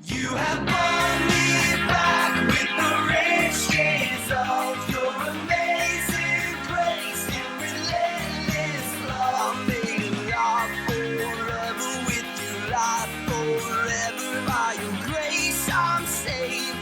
You have won me back with the riches of your amazing grace and relentless love. Made alive forever with your life forever. By your grace I'm saved.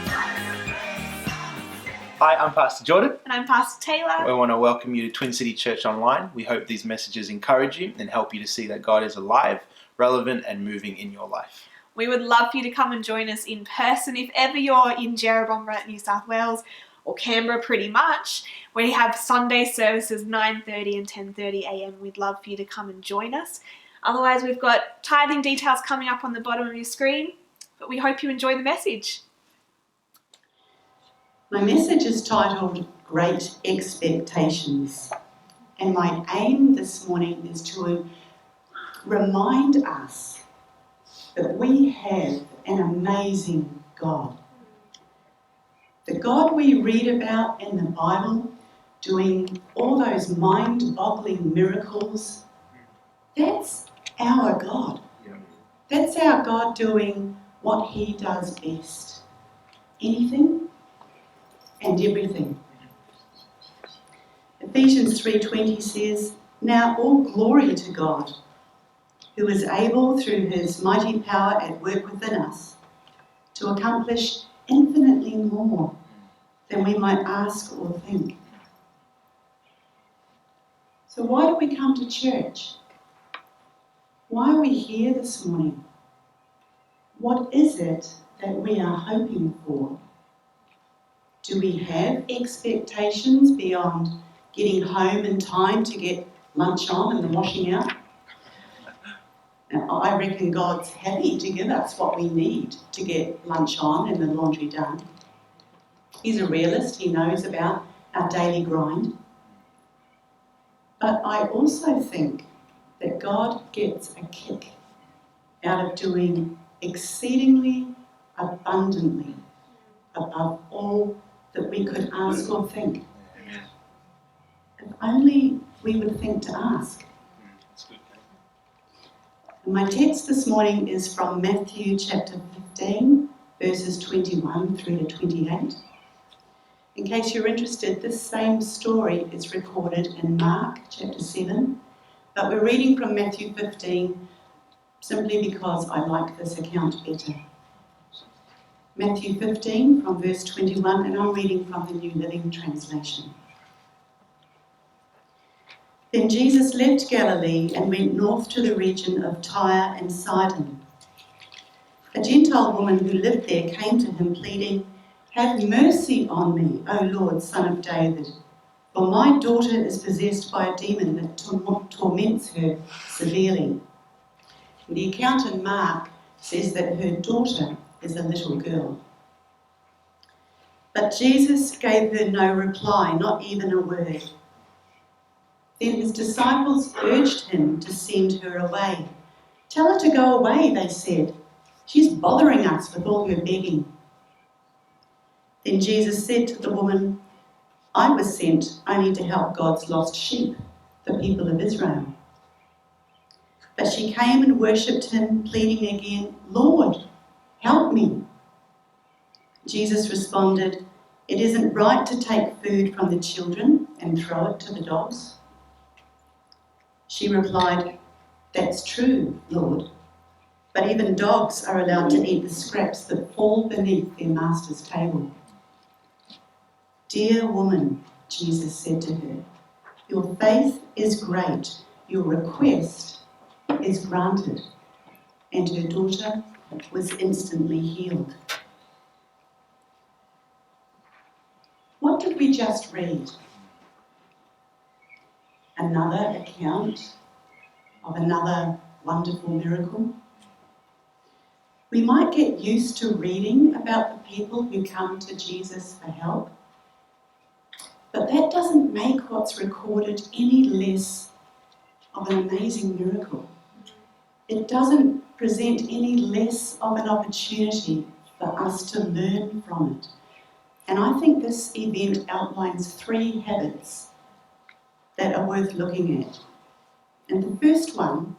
Hi, I'm Pastor Jordan. And I'm Pastor Taylor. We want to welcome you to Twin City Church Online. We hope these messages encourage you and help you to see that God is alive, relevant, and moving in your life. We would love for you to come and join us in person if ever you're in Jerrabomberra, New South Wales, or Canberra pretty much. We have Sunday services 9:30 and 10:30 a.m. We'd love for you to come and join us. Otherwise, we've got tithing details coming up on the bottom of your screen, but we hope you enjoy the message. My message is titled Great Expectations, and my aim this morning is to remind us that we have an amazing God. The God we read about in the Bible, doing all those mind-boggling miracles, that's our God. That's our God doing what He does best. Anything and everything. Ephesians 3:20 says, "Now all glory to God, who is able through His mighty power at work within us to accomplish infinitely more than we might ask or think." So why do we come to church? Why are we here this morning? What is it that we are hoping for? Do we have expectations beyond getting home in time to get lunch on and the washing out? Now, I reckon God's happy to give us what we need to get lunch on and the laundry done. He's a realist, He knows about our daily grind. But I also think that God gets a kick out of doing exceedingly abundantly above all that we could ask or think. If only we would think to ask. And my text this morning is from Matthew chapter 15, verses 21 through to 28. In case you're interested, this same story is recorded in Mark chapter 7, but we're reading from Matthew 15 simply because I like this account better. Matthew 15 from verse 21, and I'm reading from the New Living Translation. Then Jesus left Galilee and went north to the region of Tyre and Sidon. A Gentile woman who lived there came to him pleading, "Have mercy on me, O Lord, Son of David, for my daughter is possessed by a demon that torments her severely." The account in Mark says that her daughter is a little girl. But Jesus gave her no reply, not even a word. Then His disciples urged Him to send her away. "Tell her to go away," they said. "She's bothering us with all her begging." Then Jesus said to the woman, "I was sent only to help God's lost sheep, the people of Israel." But she came and worshipped Him, pleading again, "Lord, help me." Jesus responded, "It isn't right to take food from the children and throw it to the dogs." She replied, "That's true, Lord, but even dogs are allowed to eat the scraps that fall beneath their master's table." "Dear woman," Jesus said to her, "your faith is great, your request is granted." And her daughter was instantly healed. What did we just read? Another account of another wonderful miracle? We might get used to reading about the people who come to Jesus for help, but that doesn't make what's recorded any less of an amazing miracle. It doesn't present any less of an opportunity for us to learn from it. And I think this event outlines 3 habits that are worth looking at. And the first one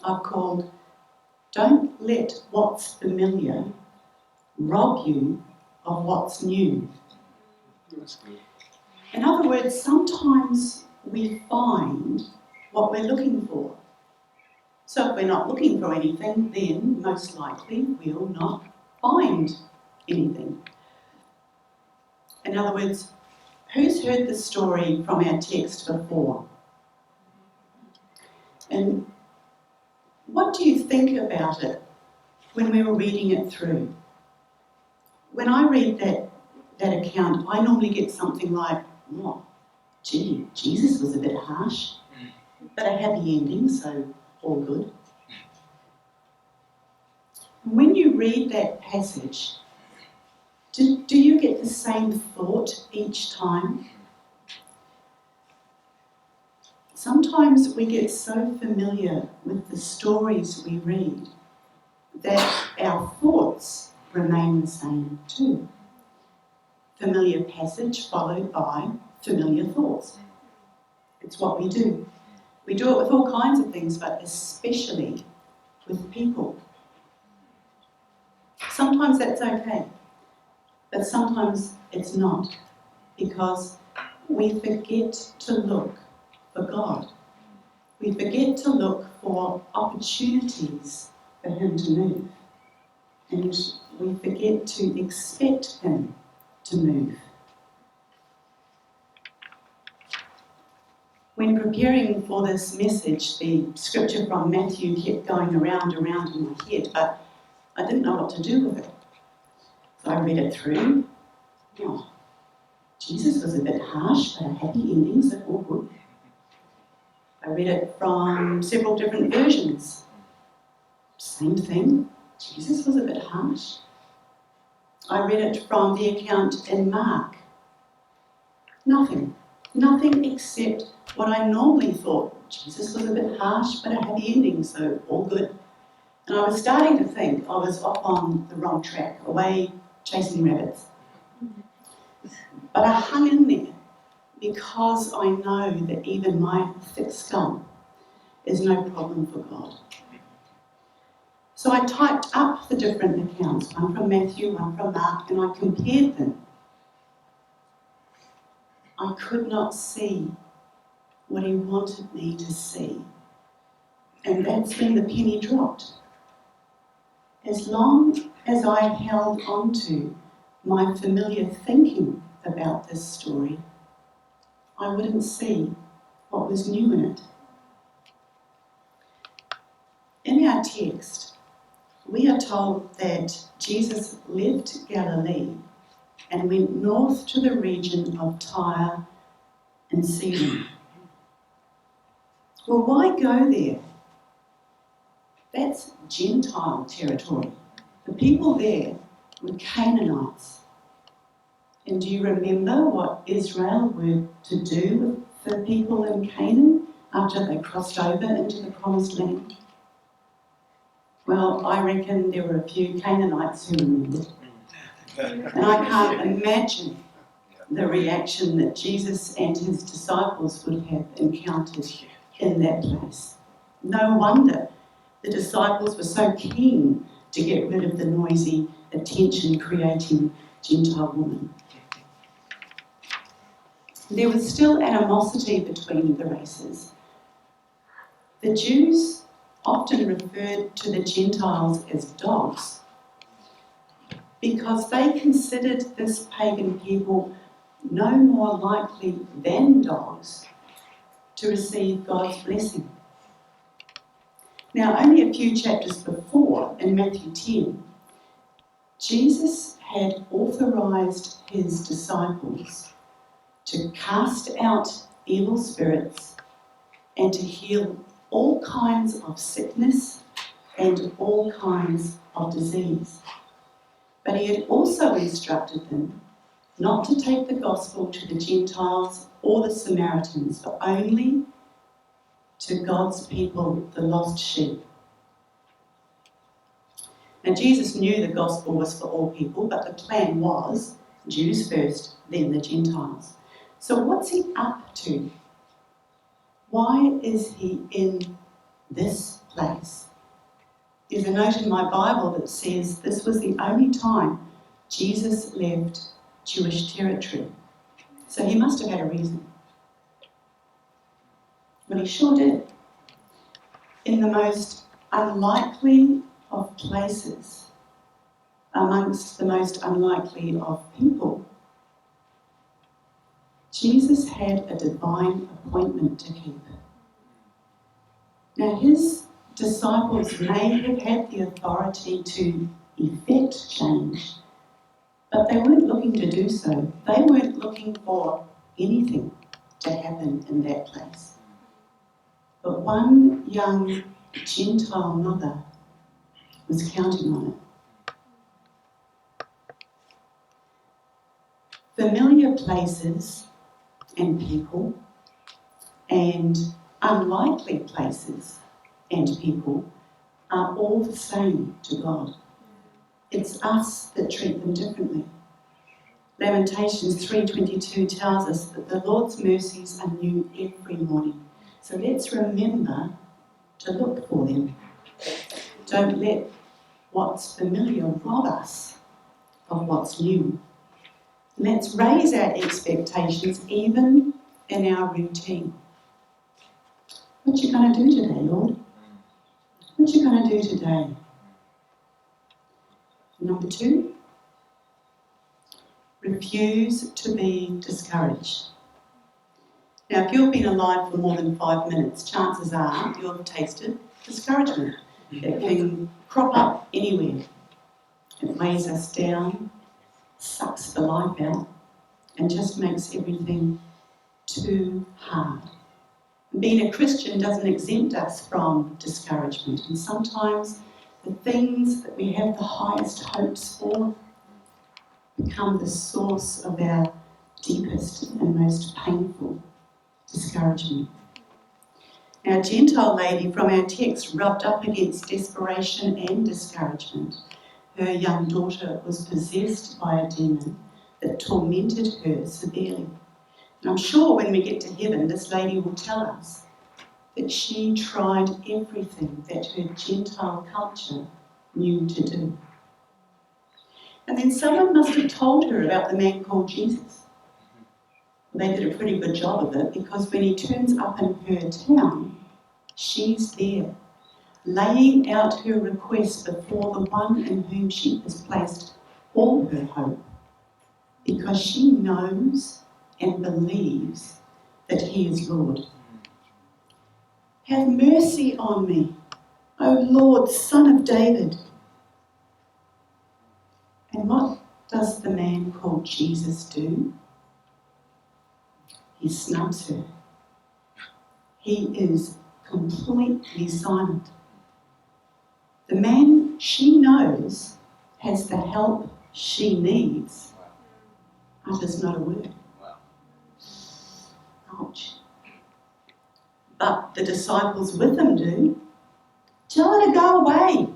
I've called, "Don't let what's familiar rob you of what's new. That's good. In other words, sometimes we find what we're looking for. So if we're not looking for anything, then most likely we'll not find anything. In other words, who's heard the story from our text before? And what do you think about it when we were reading it through? When I read that account, I normally get something like, oh, gee, Jesus was a bit harsh, but a happy ending, so all good. When you read that passage, do you get the same thought each time? Sometimes we get so familiar with the stories we read that our thoughts remain the same too. Familiar passage followed by familiar thoughts. It's what we do. We do it with all kinds of things, but especially with people. Sometimes that's okay, but sometimes it's not, because we forget to look for God. We forget to look for opportunities for Him to move. And we forget to expect Him to move. When preparing for this message, the scripture from Matthew kept going around in my head, but I didn't know what to do with it. So I read it through. Oh, Jesus was a bit harsh, but a happy ending, so all good. I read it from several different versions. Same thing. Jesus was a bit harsh. I read it from the account in Mark. Nothing except what I normally thought. Jesus was a bit harsh, but a happy ending, so all good. And I was starting to think I was off on the wrong track, away chasing rabbits. But I hung in there because I know that even my thick skull is no problem for God. So I typed up the different accounts, one from Matthew, one from Mark, and I compared them. I could not see what He wanted me to see. And that's when the penny dropped. As long as I held on to my familiar thinking about this story, I wouldn't see what was new in it. In our text, we are told that Jesus left Galilee and went north to the region of Tyre and Sidon. Well, why go there? That's Gentile territory. The people there were Canaanites. And do you remember what Israel were to do with the people in Canaan after they crossed over into the Promised Land? Well, I reckon there were a few Canaanites who remembered. And I can't imagine the reaction that Jesus and His disciples would have encountered in that place. No wonder the disciples were so keen to get rid of the noisy, attention-creating Gentile woman. There was still animosity between the races. The Jews often referred to the Gentiles as dogs because they considered this pagan people no more likely than dogs to receive God's blessing. Now, only a few chapters before, in Matthew 10, Jesus had authorized His disciples to cast out evil spirits and to heal all kinds of sickness and all kinds of disease. But He had also instructed them not to take the gospel to the Gentiles or the Samaritans, but only to God's people, the lost sheep. Now, Jesus knew the gospel was for all people, but the plan was Jews first, then the Gentiles. So what's He up to? Why is He in this place? There's a note in my Bible that says this was the only time Jesus left Jewish territory. So he must have had a reason. Well, he sure did. In the most unlikely of places, amongst the most unlikely of people, Jesus had a divine appointment to keep. Now, his disciples may have had the authority to effect change, but they weren't looking to do so. They weren't looking for anything to happen in that place. But one young Gentile mother was counting on it. Familiar places and people and unlikely places and people are all the same to God. It's us that treat them differently. Lamentations 3:22 tells us that the Lord's mercies are new every morning. So let's remember to look for them. Don't let what's familiar rob us of what's new. Let's raise our expectations even in our routine. What you going to do today, Lord? What you going to do today? Number 2, refuse to be discouraged. Now, if you've been alive for more than 5 minutes, chances are you've tasted discouragement. It can crop up anywhere. It weighs us down, sucks the life out, and just makes everything too hard. Being a Christian doesn't exempt us from discouragement, and sometimes the things that we have the highest hopes for become the source of our deepest and most painful discouragement. Our Gentile lady from our text rubbed up against desperation and discouragement. Her young daughter was possessed by a demon that tormented her severely. And I'm sure when we get to heaven, this lady will tell us that she tried everything that her Gentile culture knew to do. And then someone must have told her about the man called Jesus. They did a pretty good job of it, because when he turns up in her town, she's there, laying out her request before the one in whom she has placed all her hope, because she knows and believes that he is Lord. Have mercy on me, O Lord, Son of David. And what does the man called Jesus do? He snubs her. He is completely silent. The man she knows has the help she needs utters not a word. Ouch. But the disciples with him do. Tell her to go away.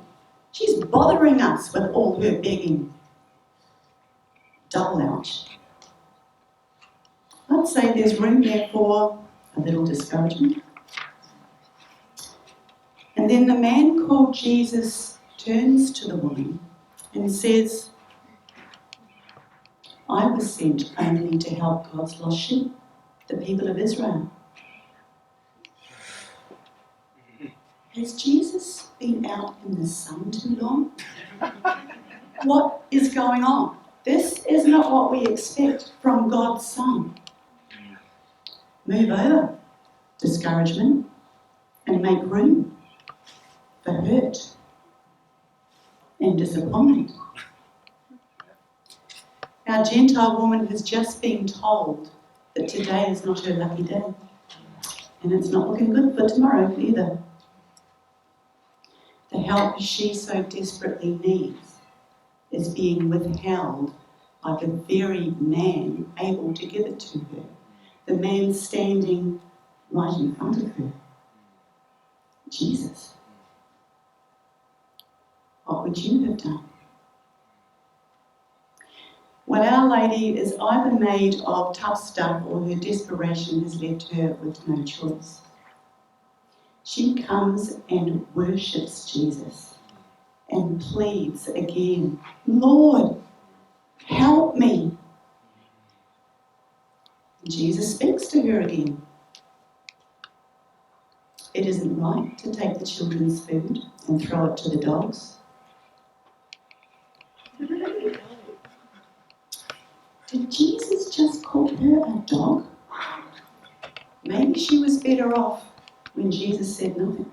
She's bothering us with all her begging. Double ouch. I'd say there's room there for a little discouragement. And then the man called Jesus turns to the woman and says, I was sent only to help God's lost sheep, the people of Israel. Has Jesus been out in the sun too long? What is going on? This is not what we expect from God's Son. Move over, discouragement, and make room for hurt and disappointment. Our Gentile woman has just been told that today is not her lucky day, and it's not looking good for tomorrow either. The help she so desperately needs is being withheld by the very man able to give it to her, the man standing right in front of her, Jesus. What would you have done? Well, Our Lady is either made of tough stuff or her desperation has left her with no choice. She comes and worships Jesus and pleads again, Lord, help me. And Jesus speaks to her again. It isn't right to take the children's food and throw it to the dogs. Did Jesus just call her a dog? Maybe she was better off when Jesus said nothing.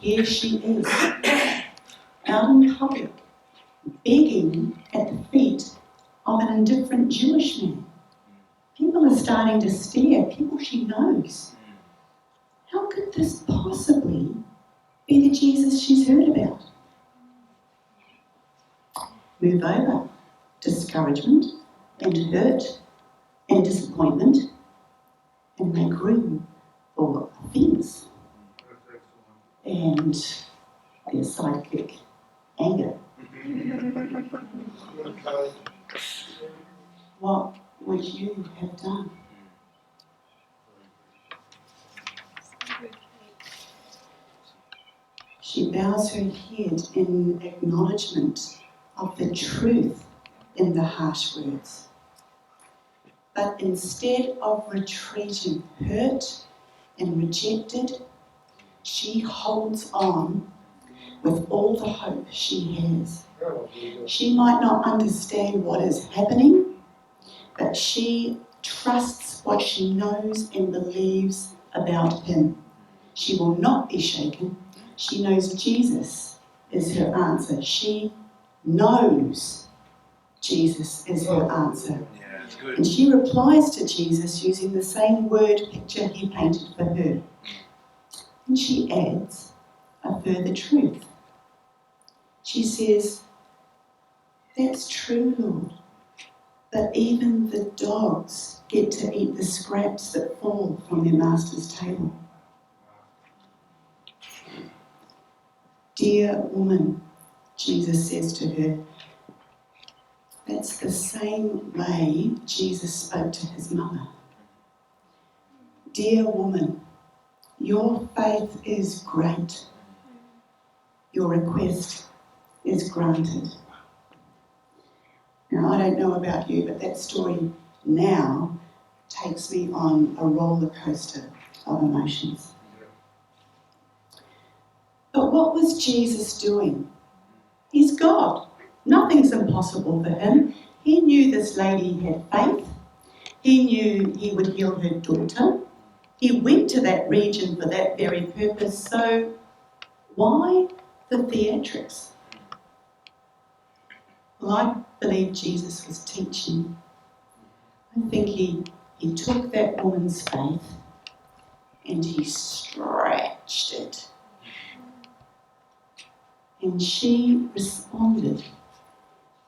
Here she is, out in public, begging at the feet of an indifferent Jewish man. People are starting to stare, people she knows. How could this possibly be the Jesus she's heard about? Move over. Discouragement and hurt and disappointment, and make room for offence and their sidekick, anger. What would you have done? She bows her head in acknowledgement of the truth in the harsh words. But instead of retreating, hurt and rejected, she holds on with all the hope she has. She might not understand what is happening, but she trusts what she knows and believes about him. She will not be shaken. She knows Jesus is her answer. She knows Jesus is her answer. Yeah, that's good. And she replies to Jesus using the same word picture he painted for her. And she adds a further truth. She says, that's true, Lord, but even the dogs get to eat the scraps that fall from their master's table. Dear woman, Jesus says to her, that's the same way Jesus spoke to his mother. Dear woman, your faith is great. Your request is granted. Now, I don't know about you, but that story now takes me on a roller coaster of emotions. But what was Jesus doing? He's God. Nothing's impossible for him. He knew this lady had faith. He knew he would heal her daughter. He went to that region for that very purpose. So why the theatrics? Well, I believe Jesus was teaching. I think he took that woman's faith and he stretched it. And she responded.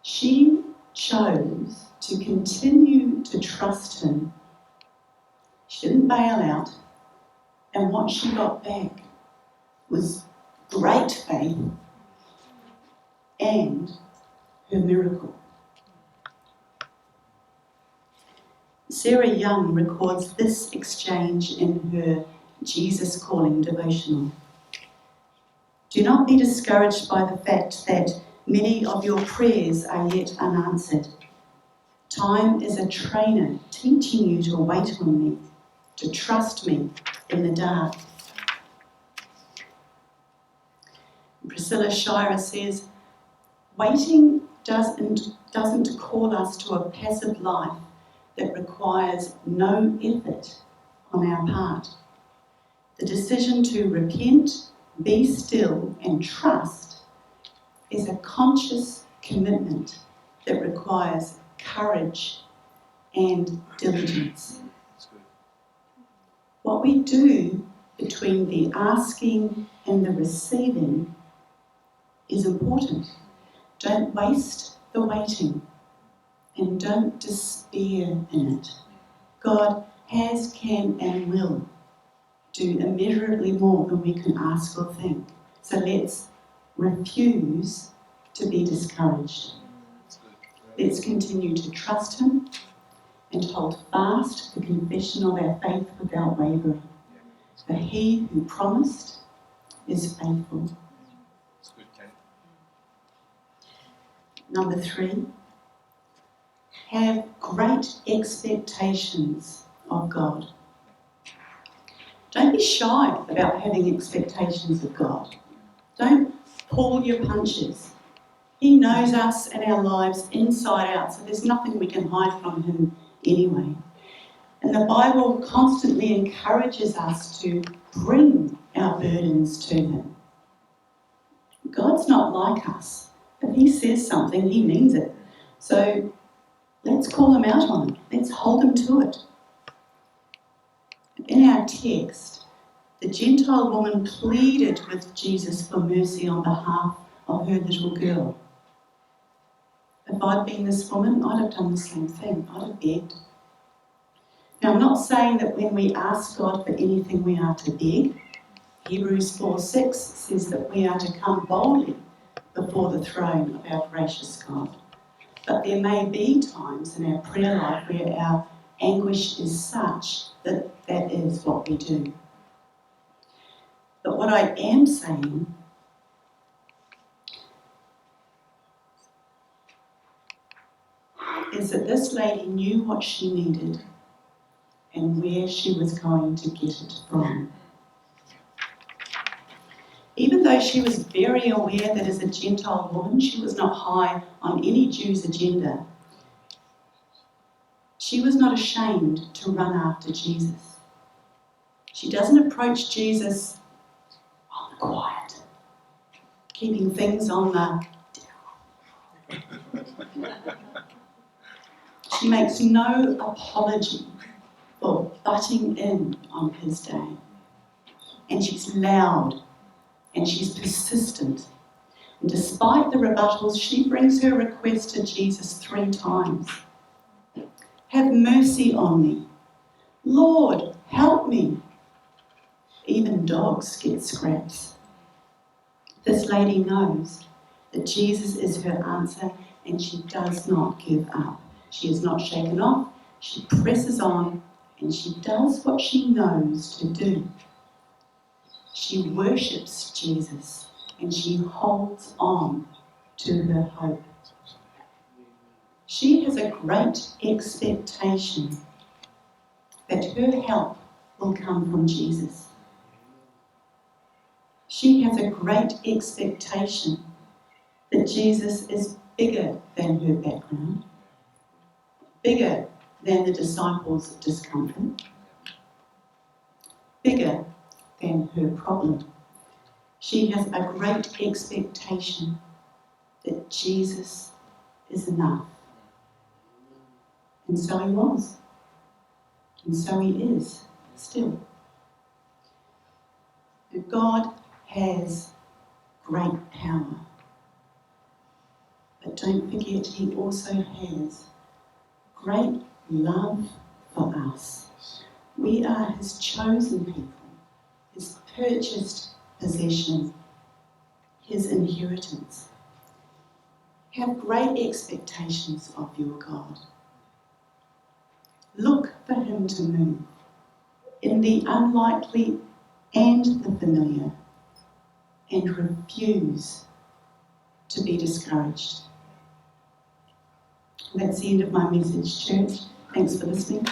She chose to continue to trust him. She didn't bail out. And what she got back was great faith and her miracle. Sarah Young records this exchange in her Jesus Calling devotional. Do not be discouraged by the fact that many of your prayers are yet unanswered. Time is a trainer teaching you to wait on me, to trust me in the dark. Priscilla Shira says, waiting doesn't call us to a passive life that requires no effort on our part. The decision to repent, be still, and trust is a conscious commitment that requires courage and diligence. What we do between the asking and the receiving is important. Don't waste the waiting and don't despair in it. God has, can, and will do immeasurably more than we can ask or think. So let's refuse to be discouraged. Let's continue to trust him and hold fast the confession of our faith without wavering. For he who promised is faithful. It's good, Kate. Number 3, have great expectations of God. Don't be shy about having expectations of God. Don't pull your punches. He knows us and our lives inside out, so there's nothing we can hide from him anyway. And the Bible constantly encourages us to bring our burdens to him. God's not like us. If he says something, he means it. So let's call him out on it. Let's hold him to it. In our text, the Gentile woman pleaded with Jesus for mercy on behalf of her little girl. If I'd been this woman, I'd have done the same thing. I'd have begged. Now, I'm not saying that when we ask God for anything we are to beg. Hebrews 4:6 says that we are to come boldly before the throne of our gracious God. But there may be times in our prayer life where our anguish is such that that is what we do. But what I am saying is that this lady knew what she needed and where she was going to get it from. Even though she was very aware that as a Gentile woman, she was not high on any Jew's agenda, she was not ashamed to run after Jesus. She doesn't approach Jesus on the quiet, keeping things on the She makes no apology for butting in on his day. And she's loud and she's persistent. And despite the rebuttals, she brings her request to Jesus 3 times. Have mercy on me. Lord, help me. Even dogs get scraps. This lady knows that Jesus is her answer and she does not give up. She is not shaken off, she presses on and she does what she knows to do. She worships Jesus and she holds on to her hope. She has a great expectation that her help will come from Jesus. She has a great expectation that Jesus is bigger than her background, bigger than the disciples' discomfort, bigger than her problem. She has a great expectation that Jesus is enough. And so he was. And so he is still. And God has great power. But don't forget, he also has great love for us. We are his chosen people, his purchased possession, his inheritance. Have great expectations of your God. Look for him to move in the unlikely and the familiar, and refuse to be discouraged. That's the end of my message, church. Thanks for listening.